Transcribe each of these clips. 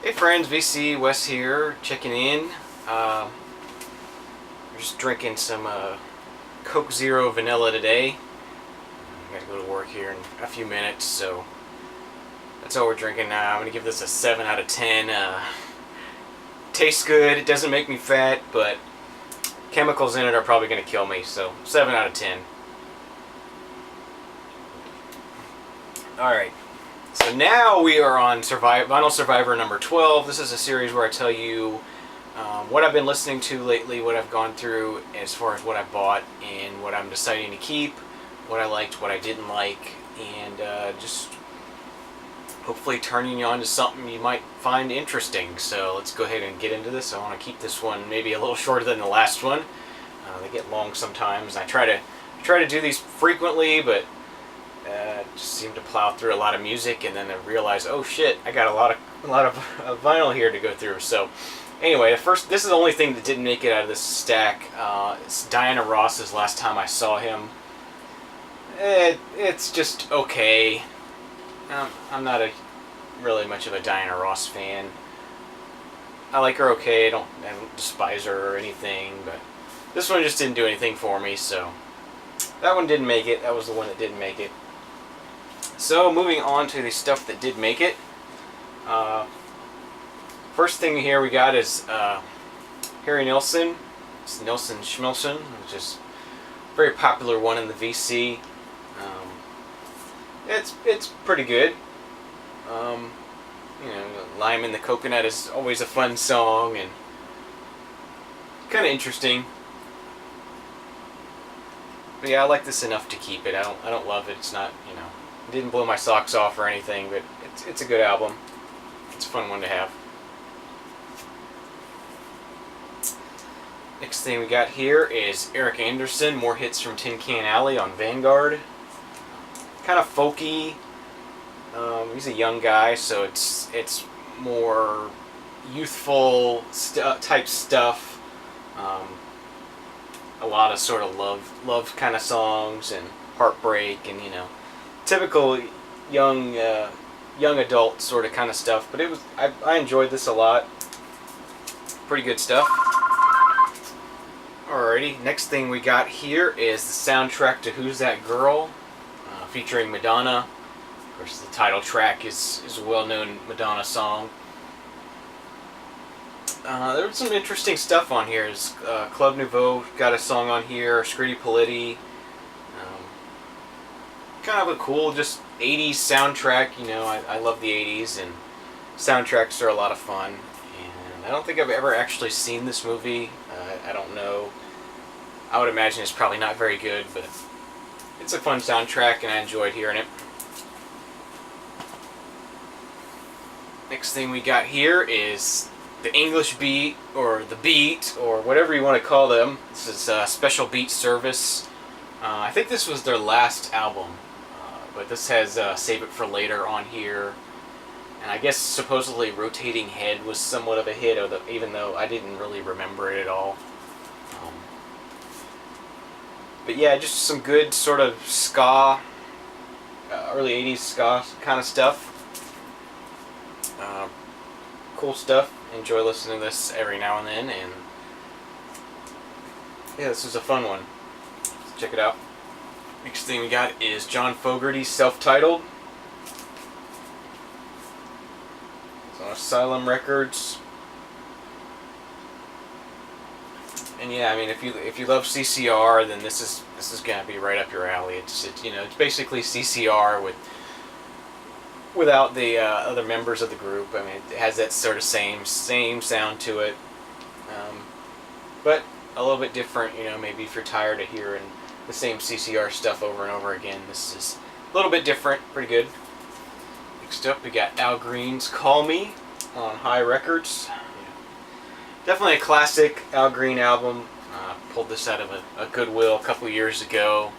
Hey friends, VC Wes here, checking in. Uh, we're just drinking some Coke Zero Vanilla today. I gotta go to work here in a few minutes, so that's all we're drinking now. I'm gonna give this a 7 out of 10. Tastes good, it doesn't make me fat, but chemicals in it are probably gonna kill me, so 7 out of 10. Alright. So now we are on Vinyl Survivor number 12. This is a series where I tell you what I've been listening to lately, what I've gone through as far as what I bought, and what I'm deciding to keep, what I liked, what I didn't like, and just hopefully turning you on to something you might find interesting. So let's go ahead and get into this. I want to keep this one maybe a little shorter than the last one. They get long sometimes, and I try to do these frequently, but just seem to plow through a lot of music, and then I realize, oh shit, I got a lot of vinyl here to go through. So anyway, this is the only thing that didn't make it out of this stack. It's Diana Ross's Last Time I Saw Him. It's just okay. I'm not really much of a Diana Ross fan. I like her okay. I don't despise her or anything, but this one just didn't do anything for me. So that one didn't make it. That was the one that didn't make it. So moving on to the stuff that did make it. First thing here we got is Harry Nilsson. It's Nilsson Schmilsson, which is a very popular one in the VC. It's pretty good. Lime in the Coconut is always a fun song and kind of interesting. But yeah, I like this enough to keep it. I don't love it. It's not, it didn't blow my socks off or anything, but it's a good album. It's a fun one to have. Next thing we got here is Eric Anderson, More Hits from Tin Can Alley on Vanguard. Kind of folky. He's a young guy, so it's more youthful type stuff. A lot of sort of love kind of songs and heartbreak and typical young adult sort of kind of stuff. But I enjoyed this a lot. Pretty good stuff. Alrighty, next thing we got here is the soundtrack to Who's That Girl, featuring Madonna. Of course, the title track is a well-known Madonna song. There was some interesting stuff on here. Club Nouveau got a song on here, Scritti Politti. Kind of a cool, just 80s soundtrack. I love the 80s, and soundtracks are a lot of fun. And I don't think I've ever actually seen this movie. I don't know. I would imagine it's probably not very good, but it's a fun soundtrack, and I enjoyed hearing it. Next thing we got here is the English Beat, or the Beat, or whatever you want to call them. This is Special Beat Service. I think this was their last album, but this has Save It for Later on here. And I guess supposedly Rotating Head was somewhat of a hit, even though I didn't really remember it at all. But yeah, just some good sort of ska, early 80s ska kind of stuff. Cool stuff. Enjoy listening to this every now and then, and yeah, this is a fun one. Let's check it out. Next thing we got is John Fogerty's Self-Titled. It's on Asylum Records. And yeah, I mean, if you love CCR, then this is gonna be right up your alley. It's basically CCR without the other members of the group. I mean, it has that sort of same sound to it, but a little bit different. Maybe if you're tired of hearing the same CCR stuff over and over again, this is a little bit different. Pretty good. Next up, we got Al Green's Call Me on High Records. Definitely a classic Al Green album. Pulled this out of a Goodwill a couple years ago.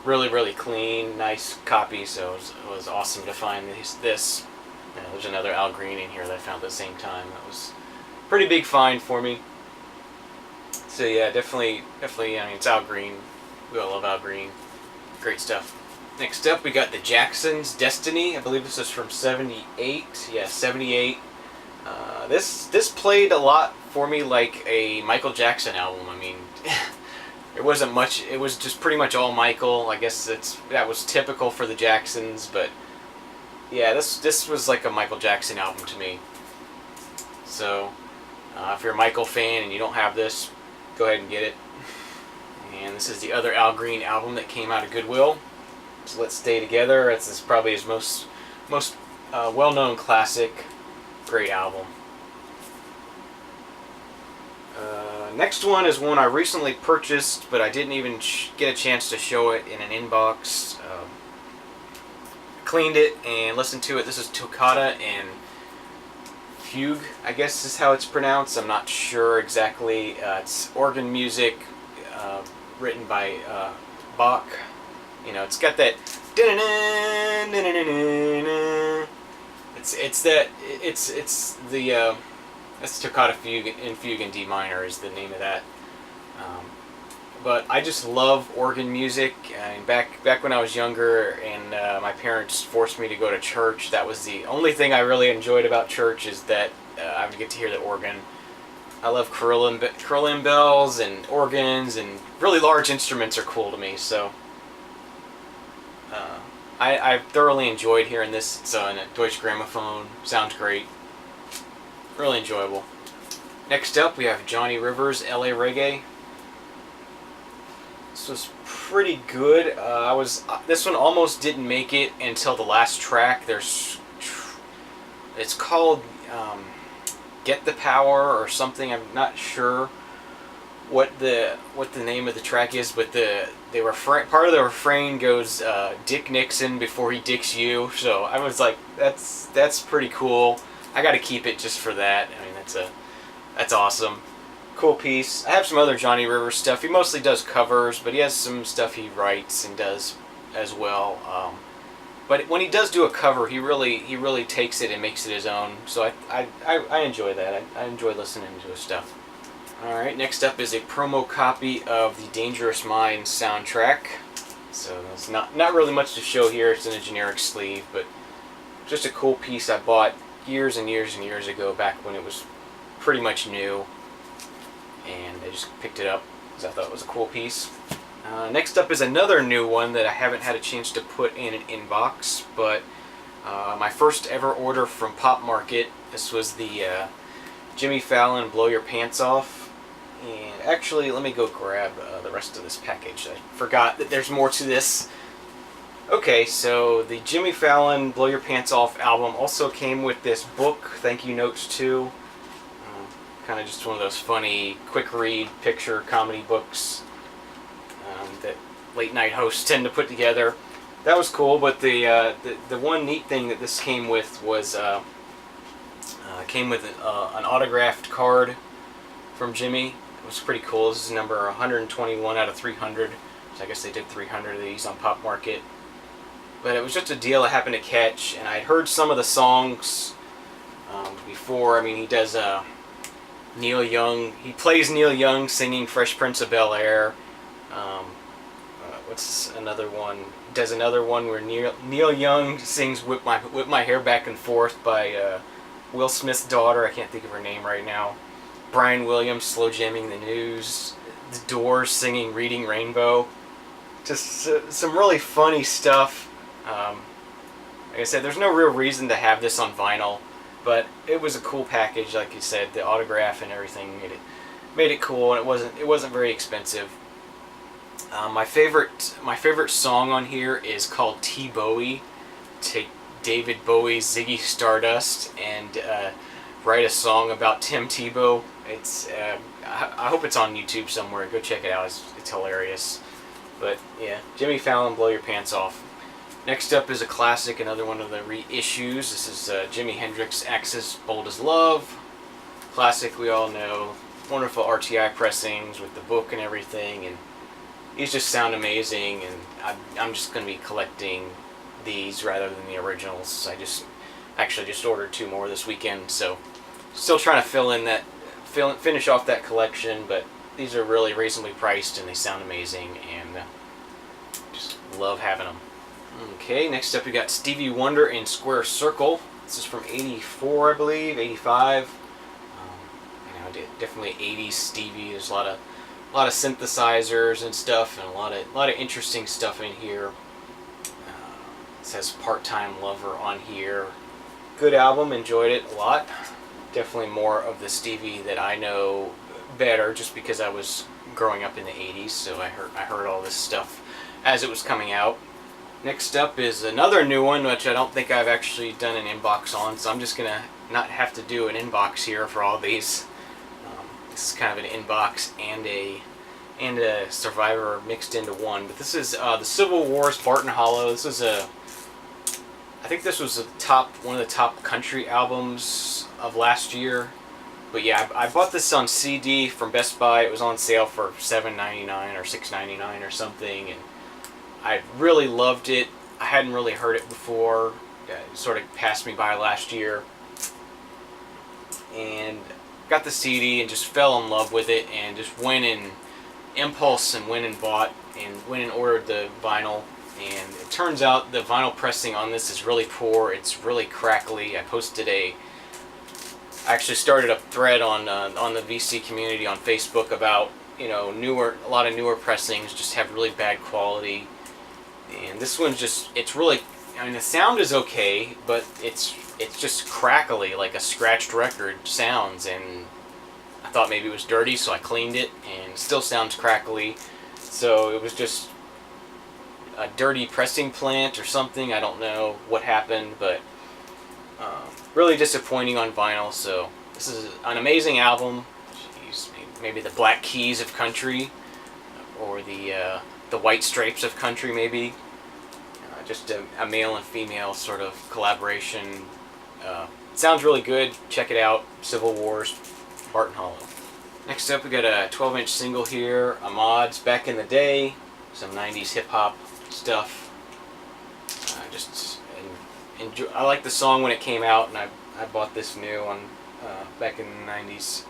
Really, really clean, nice copy, so it was awesome to find this. There's another Al Green in here that I found at the same time. That was a pretty big find for me. So yeah, definitely, I mean, it's Al Green. We all love Al Green. Great stuff. Next up, we got the Jacksons, Destiny. I believe this is from 78. Yeah, 78. This played a lot for me like a Michael Jackson album. I mean, it wasn't much. It was just pretty much all Michael. I guess that was typical for the Jacksons, but yeah, this was like a Michael Jackson album to me. So if you're a Michael fan and you don't have this, go ahead and get it. And this is the other Al Green album that came out of Goodwill. So Let's Stay Together. It's probably his most well-known classic. Great album. Next one is one I recently purchased, but I didn't even get a chance to show it in an inbox. Cleaned it and listened to it. This is Toccata and Fugue, I guess is how it's pronounced. I'm not sure exactly. It's organ music written by Bach. You know, it's got that. It's the that's Toccata Fugue in D minor is the name of that. But I just love organ music. And back when I was younger and my parents forced me to go to church, that was the only thing I really enjoyed about church, is that I would get to hear the organ. I love Carillon bells and organs, and really large instruments are cool to me. So I thoroughly enjoyed hearing this. It's on a Deutsche Grammophon. Sounds great. Really enjoyable. Next up, we have Johnny Rivers, LA Reggae. This was pretty good. This one almost didn't make it until the last track. It's called Get the Power or something. I'm not sure what the name of the track is, but part of the refrain goes Dick Nixon before he dicks you. So I was like, that's pretty cool. I got to keep it just for that. I mean, that's awesome. Cool piece. I have some other Johnny Rivers stuff. He mostly does covers, but he has some stuff he writes and does as well. But when he does do a cover, he really takes it and makes it his own. So I enjoy that. I enjoy listening to his stuff. All right, next up is a promo copy of the Dangerous Minds soundtrack. So there's not really much to show here. It's in a generic sleeve, but just a cool piece I bought years and years and years ago, back when it was pretty much new, and I just picked it up because I thought it was a cool piece. Next up is another new one that I haven't had a chance to put in an inbox, but my first ever order from Pop Market. This was the Jimmy Fallon Blow Your Pants Off. And actually, let me go grab the rest of this package. I forgot that there's more to this. Okay, so the Jimmy Fallon Blow Your Pants Off album also came with this book, Thank You Notes 2. Kind of just one of those funny, quick read picture comedy books that late night hosts tend to put together. That was cool, but the one neat thing that this came with was an autographed card from Jimmy. It was pretty cool. This is number 121 out of 300. So I guess they did 300 of these on Pop Market. But it was just a deal I happened to catch, and I'd heard some of the songs before. I mean, he does Neil Young. He plays Neil Young singing Fresh Prince of Bel-Air. What's another one? Does another one where Neil Young sings Whip My Hair Back and Forth by Will Smith's daughter. I can't think of her name right now. Brian Williams slow jamming the news. The Doors singing Reading Rainbow. Just some really funny stuff. Like I said, there's no real reason to have this on vinyl, but it was a cool package. Like you said, the autograph and everything made it cool, and it wasn't very expensive. My favorite song on here is called T Bowie. Take David Bowie's Ziggy Stardust and write a song about Tim Tebow. I hope it's on YouTube somewhere. Go check it out. It's hilarious. But yeah, Jimmy Fallon, Blow Your Pants Off. Next up is a classic, another one of the reissues. This is Jimi Hendrix Axis Bold as Love. Classic, we all know. Wonderful RTI pressings with the book and everything, and these just sound amazing, and I'm just going to be collecting these rather than the originals. I actually just ordered 2 more this weekend, so still trying to finish off that collection, but these are really reasonably priced and they sound amazing, and just love having them. Okay, next up we got Stevie Wonder in Square Circle. This is from '84, I believe, '85. Definitely '80s Stevie. There's a lot of synthesizers and stuff, and a lot of interesting stuff in here. It says Part-Time Lover on here. Good album, enjoyed it a lot. Definitely more of the Stevie that I know better, just because I was growing up in the '80s, so I heard all this stuff as it was coming out. Next up is another new one, which I don't think I've actually done an inbox on, so I'm just gonna not have to do an inbox here for all these. This is kind of an inbox and a Survivor mixed into one. But this is the Civil Wars Barton Hollow. This is I think this was one of the top country albums of last year. But yeah, I bought this on CD from Best Buy. It was on sale for $7.99 or $6.99 or something, and I really loved it. I hadn't really heard it before. It sort of passed me by last year, and got the CD and just fell in love with it, and just went in impulse and went and bought and went and ordered the vinyl. And it turns out the vinyl pressing on this is really poor. It's really crackly. I actually started a thread on the VC community on Facebook about, a lot of newer pressings just have really bad quality, and this one's it's really, the sound is okay, but it's just crackly, like a scratched record sounds, and I thought maybe it was dirty, so I cleaned it, and it still sounds crackly. So it was just a dirty pressing plant or something. I don't know what happened, but really disappointing on vinyl. So this is an amazing album. Jeez, maybe the Black Keys of country, or the White Stripes of country, maybe. Just a male and female sort of collaboration. Sounds really good. Check it out. Civil Wars, Barton Hollow. Next up, we got a 12-inch single here, Ahmad's Back in the Day, some 90s hip-hop stuff. I liked the song when it came out, and I bought this new one back in the 90s.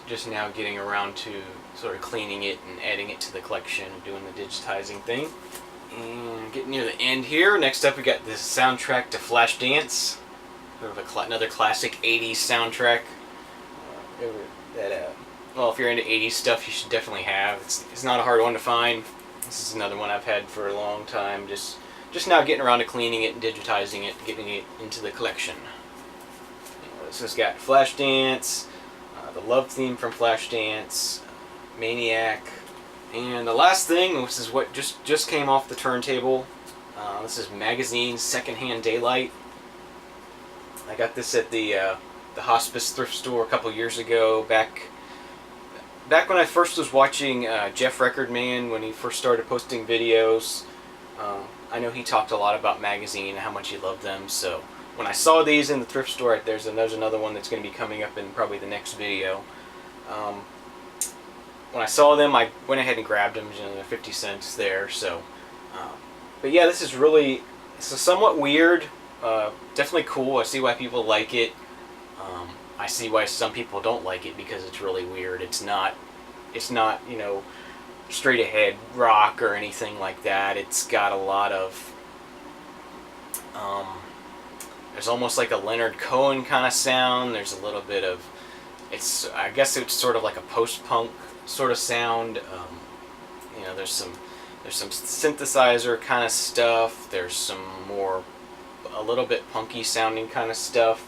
Just now getting around to sort of cleaning it and adding it to the collection, doing the digitizing thing. And getting near the end here. Next up, we got the soundtrack to Flashdance. Sort of another classic 80s soundtrack. Well, if you're into 80s stuff, you should definitely have. It's not a hard one to find. This is another one I've had for a long time. Just now getting around to cleaning it and digitizing it, getting it into the collection. This has got Flashdance, the love theme from Flashdance, Maniac, and the last thing, this is what just came off the turntable. This is Magazine's Secondhand Daylight. I got this at the Hospice thrift store a couple years ago, back when I first was watching Jeff Record Man, when he first started posting videos. I know he talked a lot about Magazine and how much he loved them, so when I saw these in the thrift store, there's another one that's going to be coming up in probably the next video. When I saw them, I went ahead and grabbed them. They're 50 cents there. So, but yeah, this is it's somewhat weird. Definitely cool. I see why people like it. I see why some people don't like it, because it's really weird. It's not straight ahead rock or anything like that. It's got a lot of there's almost like a Leonard Cohen kind of sound. There's a little bit of I guess it's sort of like a post-punk sort of sound. There's some synthesizer kind of stuff. There's some a little bit punky sounding kind of stuff.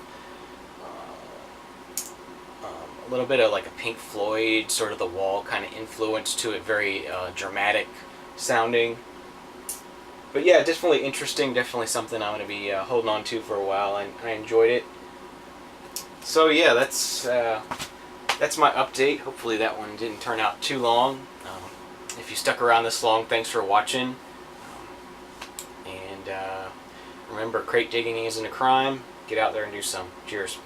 A little bit of like a Pink Floyd, sort of The Wall kind of influence to it, very dramatic sounding. But yeah, definitely interesting, definitely something I'm going to be holding on to for a while, and I enjoyed it. So yeah, that's my update. Hopefully that one didn't turn out too long. If you stuck around this long, thanks for watching. And remember, crate digging isn't a crime. Get out there and do some. Cheers.